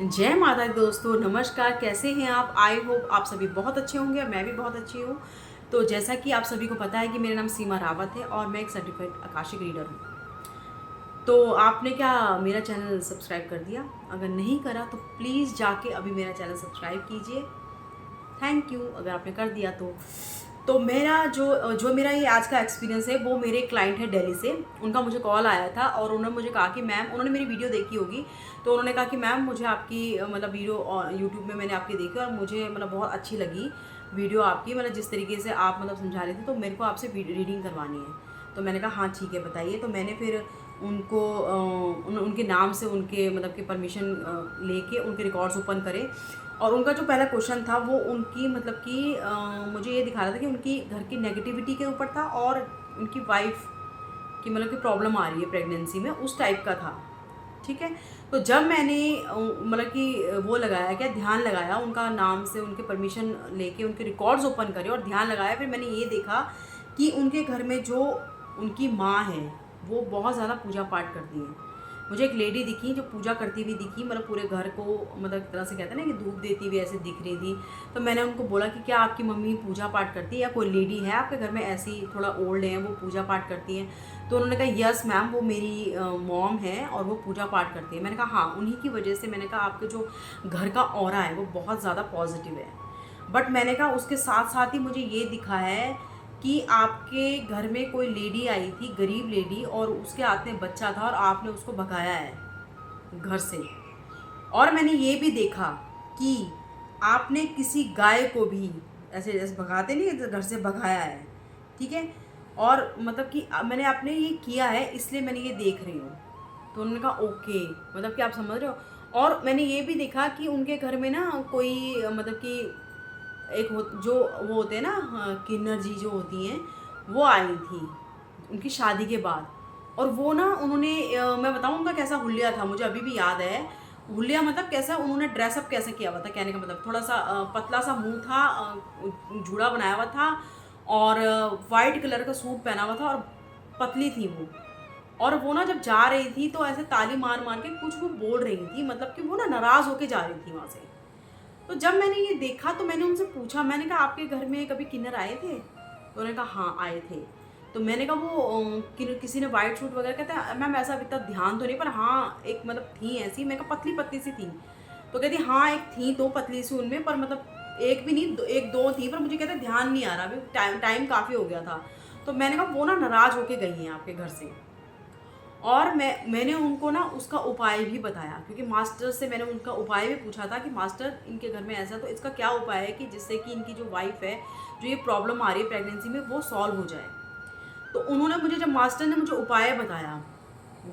जय माता दी दोस्तों, नमस्कार। कैसे हैं आप? आई होप आप सभी बहुत अच्छे होंगे और मैं भी बहुत अच्छी हूँ। तो जैसा कि आप सभी को पता है कि मेरा नाम सीमा रावत है और मैं एक सर्टिफाइड आकाशिक रीडर हूँ। तो आपने क्या मेरा चैनल सब्सक्राइब कर दिया? अगर नहीं करा तो प्लीज़ जाके अभी मेरा चैनल सब्सक्राइब कीजिए। थैंक यू अगर आपने कर दिया तो मेरा जो जो मेरा ये आज का एक्सपीरियंस है वो मेरे क्लाइंट है दिल्ली से। उनका मुझे कॉल आया था और उन्होंने मुझे कहा कि मैम, उन्होंने मेरी वीडियो देखी होगी, तो उन्होंने कहा कि मैम मुझे आपकी मतलब वीडियो यूट्यूब में मैंने आपकी देखी और मुझे मतलब बहुत अच्छी लगी वीडियो आपकी, मतलब जिस तरीके से आप मतलब समझा रहे थे, तो मेरे को आपसे रीडिंग करवानी है। तो मैंने कहा हाँ ठीक है, बताइए। तो मैंने फिर उनको उनके नाम से उनके मतलब कि परमिशन लेके उनके रिकॉर्ड्स ओपन करे। और उनका जो पहला क्वेश्चन था वो उनकी मतलब कि मुझे ये दिखा रहा था कि उनकी घर की नेगेटिविटी के ऊपर था और उनकी वाइफ की मतलब कि प्रॉब्लम आ रही है प्रेगनेंसी में, उस टाइप का था। ठीक है। तो जब मैंने मतलब कि वो लगाया, क्या ध्यान लगाया, उनका नाम से उनके परमिशन लेके उनके रिकॉर्ड्स ओपन करे और ध्यान लगाया, फिर मैंने ये देखा कि उनके घर में जो उनकी माँ है वो बहुत ज़्यादा पूजा पाठ करती है। मुझे एक लेडी दिखी जो पूजा करती हुई दिखी, मतलब पूरे घर को मतलब एक तरह से कहते हैं ना कि धूप देती हुई ऐसे दिख रही थी। तो मैंने उनको बोला कि क्या आपकी मम्मी पूजा पाठ करती है या कोई लेडी है आपके घर में ऐसी थोड़ा ओल्ड है वो पूजा पाठ करती हैं? तो उन्होंने कहा यस मैम, वो मेरी मॉम है और वो पूजा पाठ करती है। मैंने कहा हाँ, उन्हीं की वजह से मैंने कहा आपके जो घर का ऑरा है वो बहुत ज़्यादा पॉजिटिव है। बट मैंने कहा उसके साथ साथ ही मुझे ये दिखा है कि आपके घर में कोई लेडी आई थी, गरीब लेडी, और उसके हाथ में बच्चा था और आपने उसको भगाया है घर से। और मैंने ये भी देखा कि आपने किसी गाय को भी ऐसे जैसे भगाते नहीं, ऐसे घर से भगाया है। ठीक है। और मतलब कि मैंने आपने ये किया है इसलिए मैंने ये देख रही हूँ। तो उन्होंने कहा ओके, मतलब कि आप समझ रहे हो। और मैंने ये भी देखा कि उनके घर में ना कोई मतलब कि एक जो वो होते हैं ना, किन्नर जी जो होती हैं, वो आई थी उनकी शादी के बाद। और वो ना उन्होंने मैं बताऊँ उनका कैसा हुलिया था, मुझे अभी भी याद है। हुलिया मतलब कैसा उन्होंने ड्रेसअप कैसे किया हुआ था, कहने का मतलब थोड़ा सा पतला सा मुंह था, जूड़ा बनाया हुआ था और वाइट कलर का सूट पहना हुआ था और पतली थी वो। और वो ना जब जा रही थी तो ऐसे ताली मार मार के कुछ वो बोल रही थी, मतलब कि वो ना नाराज़ होके जा रही थी वहाँ से। तो जब मैंने ये देखा तो मैंने उनसे पूछा, मैंने कहा आपके घर में कभी किन्नर आए थे? तो उन्होंने कहा हाँ आए थे। तो मैंने कहा वो किसी ने वाइट सूट वगैरह, कहते हैं मैम ऐसा इतना ध्यान तो नहीं, पर हाँ एक मतलब थी ऐसी, मैं कहा पतली पतली सी थी। तो कहती हाँ एक थी तो पतली सी उनमें, पर मतलब एक भी नहीं, एक दो थी, पर मुझे कहते ध्यान नहीं आ रहा, अभी टाइम टाइम काफ़ी हो गया था। तो मैंने कहा वो ना नाराज़ होके गई हैं आपके घर से। और मैंने उनको ना उसका उपाय भी बताया, क्योंकि मास्टर से मैंने उनका उपाय भी पूछा था कि मास्टर इनके घर में ऐसा, तो इसका क्या उपाय है कि जिससे कि इनकी जो वाइफ है, जो ये प्रॉब्लम आ रही है प्रेगनेंसी में, वो सॉल्व हो जाए। तो उन्होंने मुझे, जब मास्टर ने मुझे उपाय बताया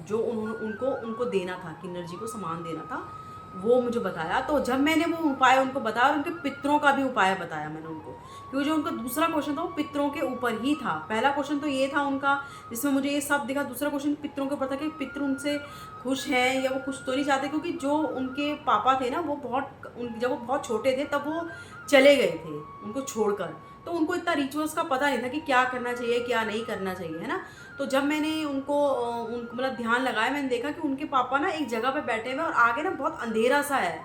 जो उन्होंने उनको उनको देना था, किन्नर जी को सामान देना था, वो मुझे बताया। तो जब मैंने वो उपाय उनको बताया और उनके पितरों का भी उपाय बताया मैंने उनको, क्योंकि जो उनका दूसरा क्वेश्चन था वो पितरों के ऊपर ही था। पहला क्वेश्चन तो ये था उनका जिसमें मुझे ये सब दिखा, दूसरा क्वेश्चन पितरों के ऊपर था कि पितर उनसे खुश हैं या वो कुछ तो नहीं चाहते, क्योंकि जो उनके पापा थे ना वो जब वो बहुत छोटे थे तब वो चले गए थे उनको छोड़कर। तो उनको इतना रिचुअल्स का पता नहीं था कि क्या करना चाहिए क्या नहीं करना चाहिए, है ना। तो जब मैंने उनको मतलब ध्यान लगाया, मैंने देखा कि उनके पापा ना एक जगह पे बैठे हुए और आगे ना बहुत अंधेरा सा है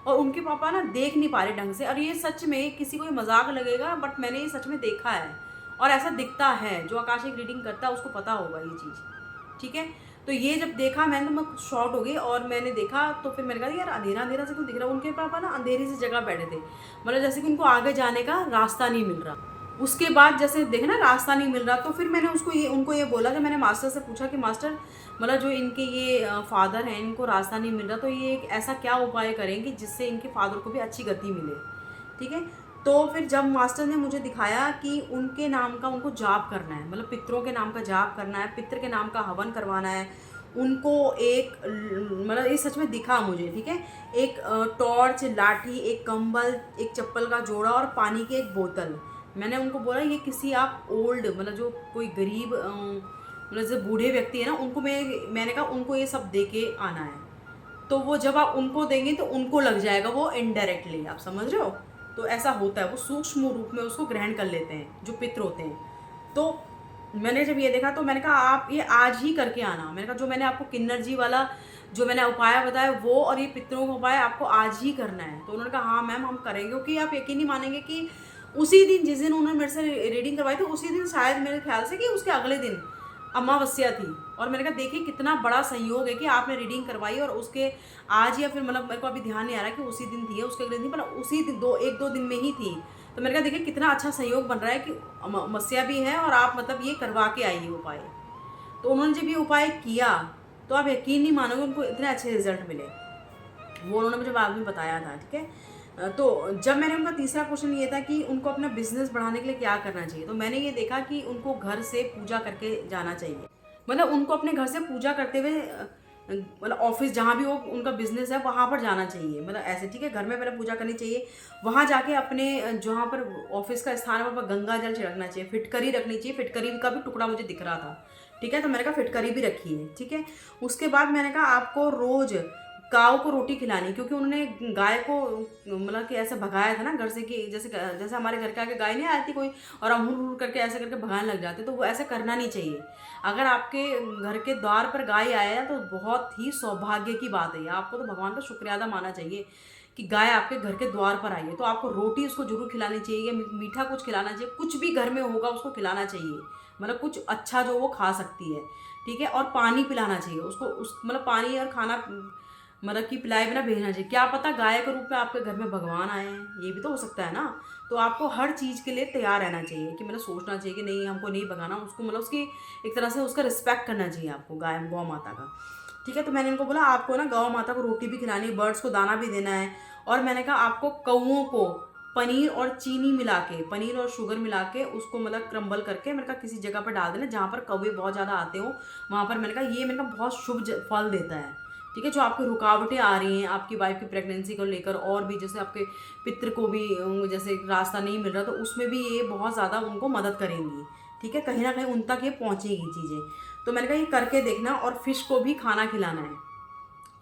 और उनके पापा ना देख नहीं पा रहे ढंग से। और ये सच में किसी को ये मजाक लगेगा, बट मैंने ये सच में देखा है और ऐसा दिखता है। जो आकाशिक रीडिंग करता है उसको पता होगा ये चीज़। ठीक है। तो ये जब देखा मैंने तो मैं शॉर्ट हो गई और मैंने देखा तो फिर मैंने कहा यार अंधेरा अंधेरा से क्यों दिख रहा है। उनके पापा ना अंधेरी सी जगह बैठे थे, मतलब जैसे कि उनको आगे जाने का रास्ता नहीं मिल रहा। उसके बाद जैसे देखे ना रास्ता नहीं मिल रहा, तो फिर मैंने उनको ये बोला कि मैंने मास्टर से पूछा कि मास्टर मतलब जो इनके ये फादर हैं, इनको रास्ता नहीं मिल रहा, तो ये एक ऐसा क्या उपाय करेंगे जिससे इनके फादर को भी अच्छी गति मिले। ठीक है। तो फिर जब मास्टर ने मुझे दिखाया कि उनके नाम का उनको जाप करना है, मतलब पितरों के नाम का जाप करना है, पितर के नाम का हवन करवाना है उनको। एक मतलब ये सच में दिखा मुझे। ठीक है। एक टॉर्च, लाठी, एक कंबल, एक चप्पल का जोड़ा और पानी की एक बोतल। मैंने उनको बोला ये किसी आप ओल्ड मतलब जो कोई गरीब मतलब जो बूढ़े व्यक्ति है ना, उनको मैंने कहा उनको ये सब दे के आना है। तो वो जब आप उनको देंगे तो उनको लग जाएगा वो इनडायरेक्टली, आप समझ रहे हो। तो ऐसा होता है, वो सूक्ष्म रूप में उसको ग्रहण कर लेते हैं जो पित्र होते हैं। तो मैंने जब ये देखा तो मैंने कहा आप ये आज ही करके आना। मैंने कहा जो मैंने आपको किन्नर जी वाला जो मैंने उपाय बताया वो और ये पितरों का उपाय आपको आज ही करना है। तो उन्होंने कहा हाँ मैम हम करेंगे, क्योंकि आप यकीन नहीं मानेंगे कि उसी दिन जिस दिन उन्होंने मेरे से रीडिंग करवाई थी उसी दिन, शायद मेरे ख्याल से कि उसके अगले दिन अमावस्या थी। और मैंने कहा देखिए कितना बड़ा संयोग है कि आपने रीडिंग करवाई और उसके आज, या फिर मतलब मेरे को अभी ध्यान नहीं आ रहा कि उसी दिन थी या उसके अगले दिन, पर उसी दिन एक दो दिन में ही थी। तो मैंने कहा देखिए कितना अच्छा संयोग बन रहा है कि अमावस्या भी है और आप मतलब ये करवा के आइए उपाय। तो उन्होंने जब ये उपाय किया तो आप यकीन नहीं मानोगे उनको इतने अच्छे रिजल्ट मिले। वो उन्होंने मुझे बाद में बताया था, ठीक है। तो जब मैंने उनका तीसरा क्वेश्चन ये था कि उनको अपना बिजनेस बढ़ाने के लिए क्या करना चाहिए, तो मैंने ये देखा कि उनको घर से पूजा करके जाना चाहिए। मतलब उनको अपने घर से पूजा करते हुए मतलब ऑफिस जहाँ भी हो उनका बिजनेस है वहाँ पर जाना चाहिए। मतलब ऐसे, ठीक है, घर में पहले पूजा करनी चाहिए, वहाँ जाके अपने जहाँ पर ऑफिस का स्थान है वहाँ पर गंगा जल छिड़कना चाहिए, फिटकरी रखनी चाहिए। फिटकरी का भी टुकड़ा मुझे दिख रहा था, ठीक है। तो मैंने कहा फिटकरी भी रखी है, ठीक है। उसके बाद मैंने कहा आपको रोज गायों को रोटी खिलानी, क्योंकि उन्होंने गाय को मतलब कि ऐसे भगाया था ना घर से, कि जैसे जैसे हमारे घर के आगे गाय नहीं आती कोई और हम हुर करके ऐसे करके भगाने लग जाते, तो वो ऐसे करना नहीं चाहिए। अगर आपके घर के द्वार पर गाय आया है तो बहुत ही सौभाग्य की बात है, आपको तो भगवान का शुक्रिया अदा मानना चाहिए कि गाय आपके घर के द्वार पर आई है। तो आपको रोटी उसको जरूर खिलानी चाहिए, मीठा कुछ खिलाना चाहिए, कुछ भी घर में होगा उसको खिलाना चाहिए, मतलब कुछ अच्छा जो वो खा सकती है, ठीक है। और पानी पिलाना चाहिए उसको, उस मतलब पानी और खाना मतलब कि पिलाए बिना भेजना चाहिए। क्या पता गाय के रूप में आपके घर में भगवान आए हैं, ये भी तो हो सकता है ना। तो आपको हर चीज़ के लिए तैयार रहना चाहिए कि मतलब सोचना चाहिए कि नहीं हमको नहीं भगाना उसको, मतलब उसकी एक तरह से उसका रिस्पेक्ट करना चाहिए आपको गाय गौ माता का, ठीक है। तो मैंने इनको बोला आपको ना गौ माता को रोटी भी खिलानी है, बर्ड्स को दाना भी देना है। और मैंने कहा आपको कौओं को पनीर और चीनी मिला के, पनीर और शुगर मिला के उसको मतलब क्रम्बल करके मैंने कहा किसी जगह पर डाल देना जहाँ पर कौवे बहुत ज़्यादा आते हो वहाँ पर। मैंने कहा ये मैंने कहा बहुत शुभ फल देता है, ठीक है। जो आपकी रुकावटें आ रही हैं आपकी वाइफ की प्रेगनेंसी को लेकर, और भी जैसे आपके पितृ को भी जैसे रास्ता नहीं मिल रहा, तो उसमें भी ये बहुत ज़्यादा उनको मदद करेंगी, ठीक है। कहीं ना कहीं उन तक ये पहुँचेगी चीज़ें। तो मैंने कहा ये करके देखना, और फिश को भी खाना खिलाना है,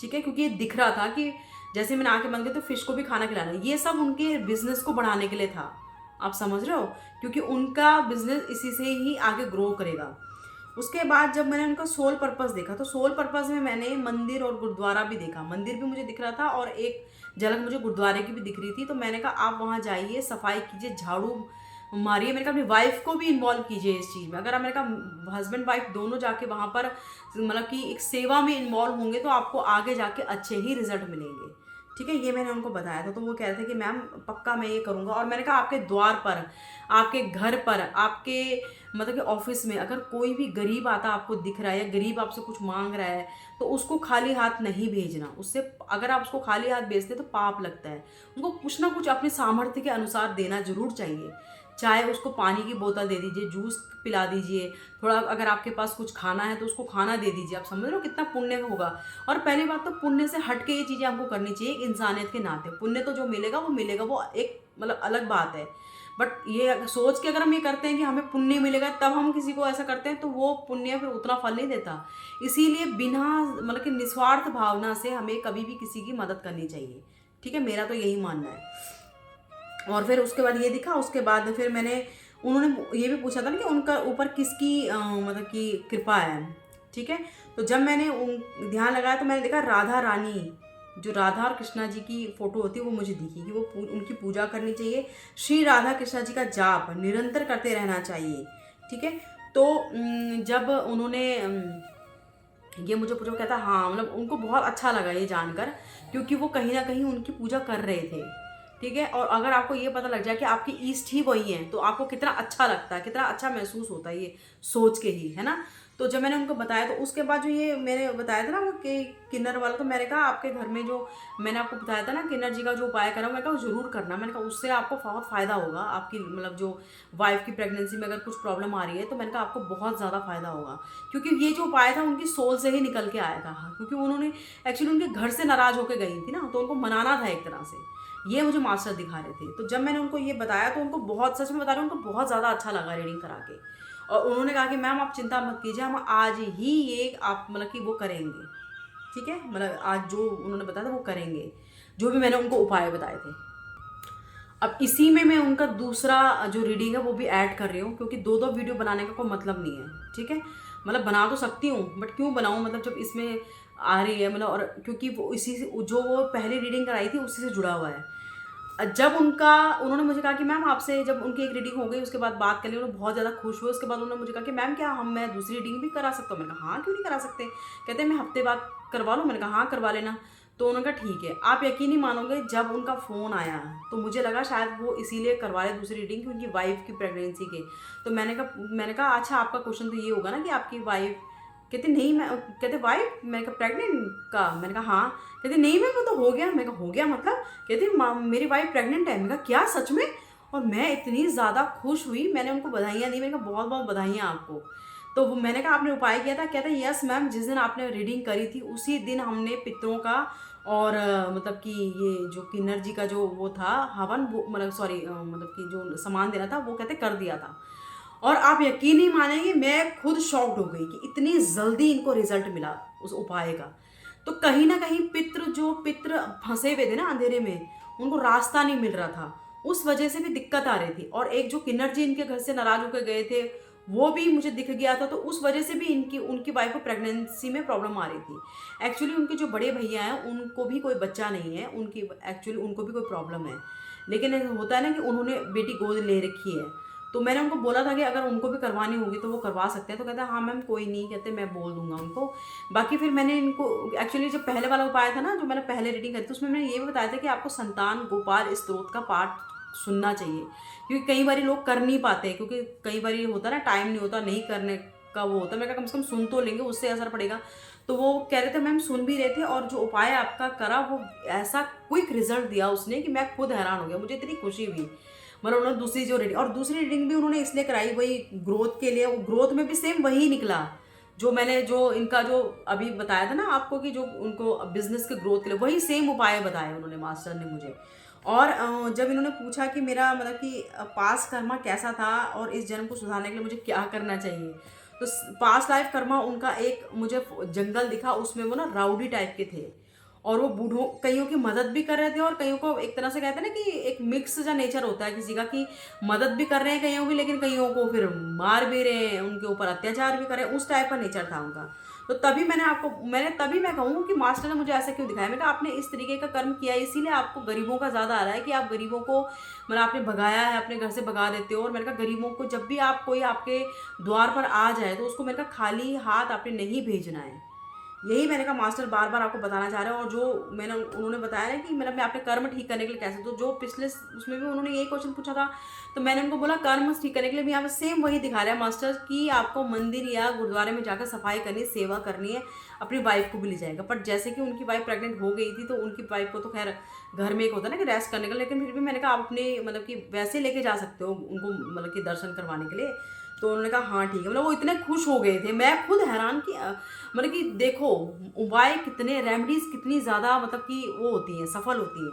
ठीक है, क्योंकि ये दिख रहा था कि जैसे मैंने आके बंद की तो फिश को भी खाना खिलाना है। ये सब उनके बिजनेस को बढ़ाने के लिए था, आप समझ रहे हो, क्योंकि उनका बिजनेस इसी से ही आगे ग्रो करेगा। उसके बाद जब मैंने उनका सोल पर्पस देखा तो सोल पर्पस में मैंने मंदिर और गुरुद्वारा भी देखा। मंदिर भी मुझे दिख रहा था और एक झलक मुझे गुरुद्वारे की भी दिख रही थी। तो मैंने कहा आप वहाँ जाइए, सफाई कीजिए, झाड़ू मारिए। मैंने कहा अपनी वाइफ को भी इन्वॉल्व कीजिए इस चीज़ में। अगर मैंने कहा हस्बैंड वाइफ दोनों जाके वहाँ पर मतलब कि एक सेवा में इन्वॉल्व होंगे तो आपको आगे जाके अच्छे ही रिजल्ट मिलेंगे, ठीक है। ये मैंने उनको बताया था। तो वो कह रहे थे कि मैम पक्का मैं ये करूँगा। और मैंने कहा आपके द्वार पर, आपके घर पर, आपके मतलब कि ऑफिस में अगर कोई भी गरीब आता आपको दिख रहा है या गरीब आपसे कुछ मांग रहा है तो उसको खाली हाथ नहीं भेजना। उससे अगर आप उसको खाली हाथ भेजते तो पाप लगता है। उसको कुछ ना कुछ अपने सामर्थ्य के अनुसार देना जरूर चाहिए। चाहे उसको पानी की बोतल दे दीजिए, जूस पिला दीजिए, थोड़ा अगर आपके पास कुछ खाना है तो उसको खाना दे दीजिए। आप समझ रहे हो कितना पुण्य होगा। और पहली बात तो पुण्य से हट के ये चीज़ें आपको करनी चाहिए इंसानियत के नाते। पुण्य तो जो मिलेगा वो मिलेगा, वो एक मतलब अलग बात है। बट ये सोच के अगर हम ये करते हैं कि हमें पुण्य मिलेगा तब हम किसी को ऐसा करते हैं तो वो पुण्य फिर उतना फल नहीं देता। इसीलिए बिना मतलब कि निस्वार्थ भावना से हमें कभी भी किसी की मदद करनी चाहिए, ठीक है। मेरा तो यही मानना है। और फिर उसके बाद ये दिखा, उसके बाद फिर मैंने उन्होंने ये भी पूछा था ना कि उनका ऊपर किसकी मतलब कि कृपा है, ठीक है। तो जब मैंने ध्यान लगाया तो मैंने देखा राधा रानी, जो राधा और कृष्णा जी की फोटो होती है वो मुझे दिखी कि वो उनकी पूजा करनी चाहिए। श्री राधा कृष्णा जी का जाप निरंतर करते रहना चाहिए, ठीक है। तो जब उन्होंने ये मुझे पूछा, कहता हाँ, मतलब उनको बहुत अच्छा लगा ये जानकर, क्योंकि वो कहीं ना कहीं उनकी पूजा कर रहे थे, ठीक है। और अगर आपको ये पता लग जाए कि आपकी ईस्ट ही वही है तो आपको कितना अच्छा लगता है, कितना अच्छा महसूस होता है ये सोच के ही, है ना। तो जब मैंने उनको बताया तो उसके बाद जो ये मैंने बताया था ना वो कि किन्नर वाला, तो मैंने कहा आपके घर में जो मैंने आपको बताया था ना किन्नर जी का जो उपाय करा, मैंने कहा जरूर करना। मैंने कहा उससे आपको बहुत फ़ायदा होगा, आपकी मतलब जो वाइफ की प्रेगनेंसी में अगर कुछ प्रॉब्लम आ रही है तो मैंने कहा आपको बहुत ज़्यादा फ़ायदा होगा। क्योंकि ये जो उपाय था उनकी सोल से ही निकल के आया था, क्योंकि उन्होंने एक्चुअली उनके घर से नाराज़ होकर गई थी ना, तो उनको मनाना था एक तरह से। ये मुझे मास्टर दिखा रहे थे। तो जब मैंने उनको ये बताया तो उनको बहुत, सच में बता रही हूँ, उनको बहुत ज़्यादा अच्छा लगा रीडिंग करा के। और उन्होंने कहा कि मैम आप चिंता मत कीजिए, हम आज ही ये आप मतलब कि वो करेंगे, ठीक है। मतलब आज जो उन्होंने बताया था वो करेंगे, जो भी मैंने उनको उपाय बताए थे। अब इसी में मैं उनका दूसरा जो रीडिंग है वो भी ऐड कर रही हूँ, क्योंकि दो दो वीडियो बनाने का कोई मतलब नहीं है, ठीक है। मतलब बना तो सकती हूँ बट क्यों बनाऊँ, मतलब जब इसमें आ रही है, मतलब, और क्योंकि वो इसी से जो वो पहली रीडिंग कराई थी उसी से जुड़ा हुआ है। जब उन्होंने मुझे कहा कि मैम आपसे, जब उनकी एक रीडिंग हो गई उसके बाद बात कर ली, उन्होंने बहुत ज़्यादा खुश हुए। उसके बाद उन्होंने मुझे कहा कि मैम क्या मैं दूसरी रीडिंग भी करा सकता हूँ? मैंने कहा हाँ, क्यों नहीं करा सकते। कहते हैं मैं हफ्ते बाद करवा लूँ? मैंने कहा हाँ, करवा लेना। तो उन्होंने कहा ठीक है। आप यकीन नहीं मानोगे, जब उनका फ़ोन आया तो मुझे लगा शायद वो इसीलिए करवा रहे दूसरी रीडिंग कि उनकी वाइफ की प्रेगनेंसी के। तो मैंने कहा अच्छा, आपका क्वेश्चन तो ये होगा ना कि आपकी वाइफ। कहते नहीं, मैं कहते वाइफ, मैंने कहा प्रेग्नेंट का, मैंने कहा हाँ। कहते नहीं मैम, वो तो हो गया। मैंने कहा हो गया मतलब? कहते मेरी वाइफ प्रेग्नेंट है। मैंने कहा क्या, सच में? और मैं इतनी ज़्यादा खुश हुई, मैंने उनको बधाइयाँ दी। मैंने कहा बहुत बहुत बधाइयाँ आपको। तो वो मैंने कहा आपने उपाय किया था? कहते हैं यस मैम, जिस दिन आपने रीडिंग करी थी उसी दिन हमने पितरों का और मतलब कि ये जो किन्नर जी का जो वो था हवन, वो मतलब सॉरी, मतलब कि जो सामान देना था वो कहते कर दिया था। और आप यकीन नहीं मानेंगे, मैं खुद शॉक्ड हो गई कि इतनी जल्दी इनको रिजल्ट मिला उस उपाय का। तो कहीं ना कहीं पित्र फंसे हुए थे ना अंधेरे में, उनको रास्ता नहीं मिल रहा था, उस वजह से भी दिक्कत आ रही थी। और एक जो किन्नर जी इनके घर से नाराज होकर गए थे वो भी मुझे दिख गया था, तो उस वजह से भी इनकी उनकी वाइफ को प्रेगनेंसी में प्रॉब्लम आ रही थी। एक्चुअली उनके जो बड़े भैया हैं उनको भी कोई बच्चा नहीं है, उनकी एक्चुअली उनको भी कोई प्रॉब्लम है, लेकिन होता है ना कि उन्होंने बेटी गोद ले रखी है। तो मैंने उनको बोला था कि अगर उनको भी करवानी होगी तो वो करवा सकते हैं। तो कहते हैं हाँ मैम कोई नहीं, कहते मैं बोल दूंगा उनको। बाकी फिर मैंने इनको एक्चुअली जो पहले वाला उपाय था ना, जो मैंने पहले रीडिंग करी थी, उसमें मैंने ये भी बताया था कि आपको संतान गोपाल स्त्रोत का पाठ सुनना चाहिए, क्योंकि कई बार लोग कर नहीं पाते, क्योंकि कई बार होता है ना टाइम नहीं होता, नहीं करने का वो होता है। मैं कहा कम से कम सुन तो लेंगे, उससे असर पड़ेगा। तो वो कह रहे थे मैम सुन भी रहे थे, और जो उपाय आपका करा वो ऐसा क्विक रिजल्ट दिया उसने कि मैं खुद हैरान हो गया, मुझे इतनी खुशी हुई। मतलब उन्होंने दूसरी जो रीडिंग, और दूसरी रीडिंग भी उन्होंने इसलिए कराई वही ग्रोथ के लिए, वो ग्रोथ में भी सेम वही निकला जो मैंने जो इनका जो अभी बताया था ना आपको कि जो उनको बिजनेस के ग्रोथ के लिए वही सेम उपाय बताए उन्होंने, मास्टर ने मुझे। और जब इन्होंने पूछा कि मेरा मतलब कि पास्ट कर्मा कैसा था और इस जन्म को सुधारने के लिए मुझे क्या करना चाहिए, तो पास्ट लाइफ कर्मा उनका एक मुझे जंगल दिखा, उसमें वो ना राउडी टाइप के थे, और वो बूढ़ों कईयों की मदद भी कर रहे थे, और कईयों को एक तरह से कहते हैं ना कि एक मिक्स सा नेचर होता है किसी का, कि मदद भी कर रहे हैं कईयों की, लेकिन कईयों को फिर मार भी रहे हैं, उनके ऊपर अत्याचार भी कर रहे हैं, उस टाइप का नेचर था उनका। तो तभी तभी मैं कहूँ कि मास्टर ने मुझे ऐसा क्यों दिखाया। मैं कहा आपने इस तरीके का कर्म किया इसीलिए आपको गरीबों का ज़्यादा आ रहा है, कि आप गरीबों को मतलब आपने भगाया है, अपने घर से भगा देते हो। और मैंने कहा गरीबों को जब भी आप कोई आपके द्वार पर आ जाए तो उसको मैंने कहा खाली हाथ आपने नहीं भेजना है। यही मैंने कहा मास्टर बार बार आपको बताना चाह रहे हैं। और जो मैंने उन्होंने बताया ना कि मतलब मैं अपने कर्म ठीक करने के लिए कैसे, तो जो पिछले उसमें भी उन्होंने यही क्वेश्चन पूछा था, तो मैंने उनको बोला कर्म ठीक करने के लिए भी यहाँ पे सेम वही दिखा रहा है मास्टर, कि आपको मंदिर या गुरुद्वारे में जाकर सफाई करनी, सेवा करनी है, अपनी वाइफ को भी ले जाएगा। बट जैसे कि उनकी वाइफ प्रेग्नेंट हो गई थी तो उनकी वाइफ को तो खैर घर में एक होता है ना कि रेस्ट करने का, लेकिन फिर भी मैंने कहा आप अपने मतलब कि वैसे लेके जा सकते हो उनको, मतलब कि दर्शन करवाने के लिए। तो उन्होंने कहा हाँ ठीक है। मतलब वो इतने खुश हो गए थे, मैं खुद हैरान कि मतलब कि देखो उपाय कितने, रेमेडीज कितनी ज़्यादा मतलब कि वो होती हैं, सफल होती हैं।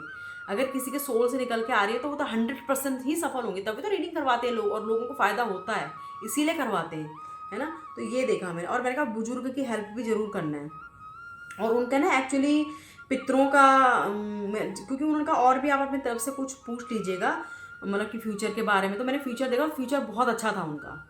अगर किसी के सोल से निकल के आ रही है तो वो तो 100% ही सफल होंगे, तभी तो रीडिंग करवाते हैं लोग, और लोगों को फ़ायदा होता है इसीलिए करवाते हैं, है ना। तो ये देखा मैंने, और मैंने कहा बुजुर्ग की हेल्प भी ज़रूर करना है। और उनका ना एक्चुअली पितरों का क्योंकि उनका और भी आप अपनी तरफ से कुछ पूछ लीजिएगा मतलब कि फ्यूचर के बारे में। तो मैंने फ्यूचर देखा, फ्यूचर बहुत अच्छा था उनका।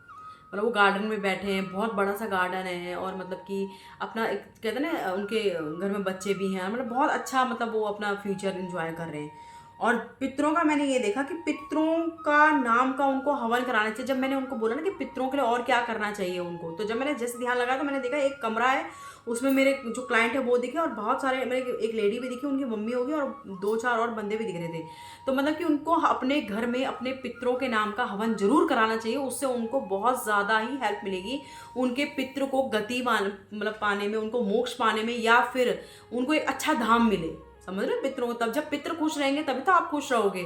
मतलब वो गार्डन में बैठे हैं, बहुत बड़ा सा गार्डन है, और मतलब कि अपना एक कहते हैं ना उनके घर में बच्चे भी हैं, मतलब बहुत अच्छा, मतलब वो अपना फ्यूचर इंजॉय कर रहे हैं। और पितरों का मैंने ये देखा कि पितरों का नाम का उनको हवन कराना चाहिए। जब मैंने उनको बोला ना कि पितरों के लिए और क्या करना चाहिए उनको, तो जब मैंने जैसे ध्यान लगाया तो मैंने देखा एक कमरा है, उसमें मेरे जो क्लाइंट है वो दिखे, और बहुत सारे मेरे एक लेडी भी दिखी, उनकी मम्मी होगी, और 2-4 और बंदे भी दिख रहे थे। तो मतलब कि उनको अपने घर में अपने पितरों के नाम का हवन जरूर कराना चाहिए, उससे उनको बहुत ज़्यादा ही हेल्प मिलेगी उनके पितृ को गति मतलब पाने में, उनको मोक्ष पाने में, या फिर उनको एक अच्छा धाम मिले। समझ रहे पितरों को, तब जब पितृ खुश रहेंगे तभी तो आप खुश रहोगे।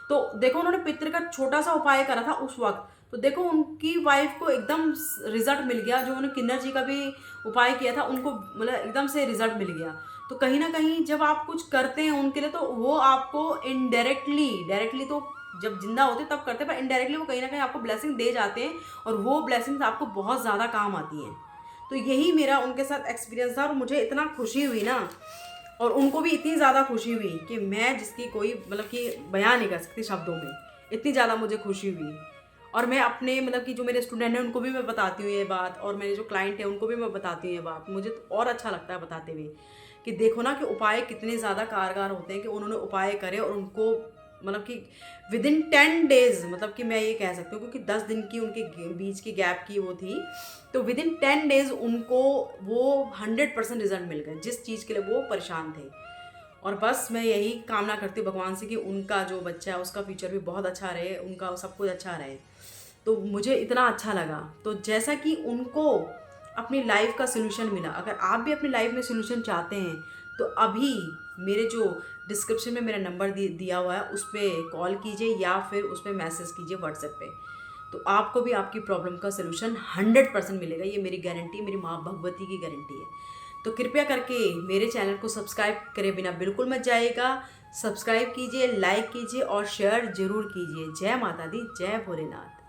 तो देखो उन्होंने पितृ का छोटा सा उपाय करा था उस वक्त, तो देखो उनकी वाइफ को एकदम रिजल्ट मिल गया। जो उन्होंने किन्नर जी का भी उपाय किया था उनको मतलब एकदम से रिजल्ट मिल गया। तो कहीं ना कहीं जब आप कुछ करते हैं उनके लिए, तो वो आपको डायरेक्टली तो जब जिंदा होते तब करते हैं, पर इनडायरेक्टली वो कहीं ना कहीं आपको ब्लेसिंग दे जाते हैं, और वो ब्लेसिंग्स आपको बहुत ज़्यादा काम आती हैं। तो यही मेरा उनके साथ एक्सपीरियंस था, और मुझे इतना खुशी हुई ना, और उनको भी इतनी ज़्यादा खुशी हुई कि मैं जिसकी कोई मतलब कि बयान नहीं कर सकती शब्दों में, इतनी ज़्यादा मुझे खुशी हुई। और मैं अपने मतलब कि जो मेरे स्टूडेंट हैं उनको भी मैं बताती हूँ ये बात, और मेरे जो क्लाइंट हैं उनको भी मैं बताती हूँ ये बात। मुझे तो और अच्छा लगता है बताते हुए कि देखो ना कि उपाय कितने ज़्यादा कारगर होते हैं, कि उन्होंने उपाय करे और उनको मतलब कि विद इन 10 डेज़, मतलब कि मैं ये कह सकती हूँ क्योंकि 10 दिन की उनके बीच की गैप की वो थी, तो विद इन 10 डेज़ उनको वो 100% रिजल्ट मिल गए जिस चीज़ के लिए वो परेशान थे। और बस मैं यही कामना करती हूँ भगवान से कि उनका जो बच्चा है उसका फ्यूचर भी बहुत अच्छा रहे, उनका सब कुछ अच्छा रहे। तो मुझे इतना अच्छा लगा। तो जैसा कि उनको अपनी लाइफ का सलूशन मिला, अगर आप भी अपनी लाइफ में सलूशन चाहते हैं तो अभी मेरे जो डिस्क्रिप्शन में मेरा नंबर दिया हुआ है उस पर कॉल कीजिए या फिर उस पर मैसेज कीजिए व्हाट्सएप पे। तो आपको भी आपकी प्रॉब्लम का सलूशन 100% मिलेगा। ये मेरी गारंटी, मेरी माँ भगवती की गारंटी है। तो कृपया करके मेरे चैनल को सब्सक्राइब करे बिना बिल्कुल मत जाइएगा। सब्सक्राइब कीजिए, लाइक कीजिए और शेयर ज़रूर कीजिए। जय माता दी, जय भोलेनाथ।